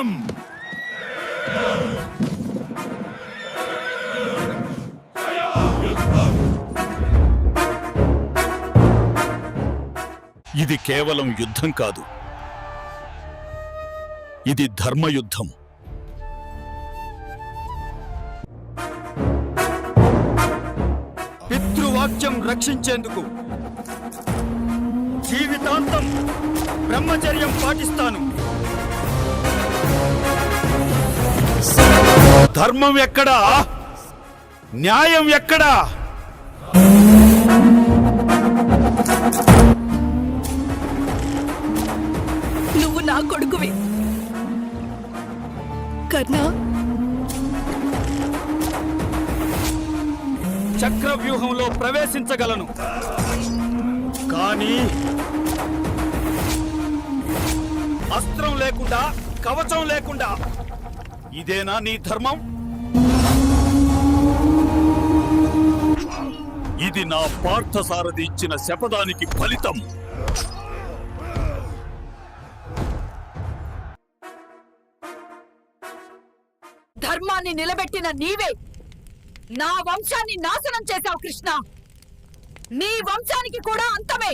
యుద్ధం. ఇది కేవలం యుద్ధం కాదు, ఇది ధర్మయుద్ధం. పితృవాక్యం రక్షించేందుకు జీవితాంతం బ్రహ్మచర్యం పాటిస్తాను. ధర్మం ఎక్కడా? న్యాయం ఎక్కడా? నువ్వు నా కొడుకువి కర్ణా. చక్రవ్యూహంలో ప్రవేశించగలను, కానీ అస్త్రం లేకుండా, కవచం లేకుండా. ఇదేనా నీ ధర్మం? ఇది నా పార్థసారథి ఇచ్చిన శపథానికి ఫలితం. ధర్మాన్ని నిలబెట్టిన నీవే నా వంశాన్ని నాశనం చేశావు కృష్ణ. నీ వంశానికి కూడా అంతమే.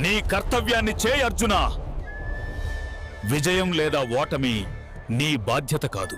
నీ కర్తవ్యాన్ని చేయి అర్జున. విజయం లేదా ఓటమి నీ బాధ్యత కాదు.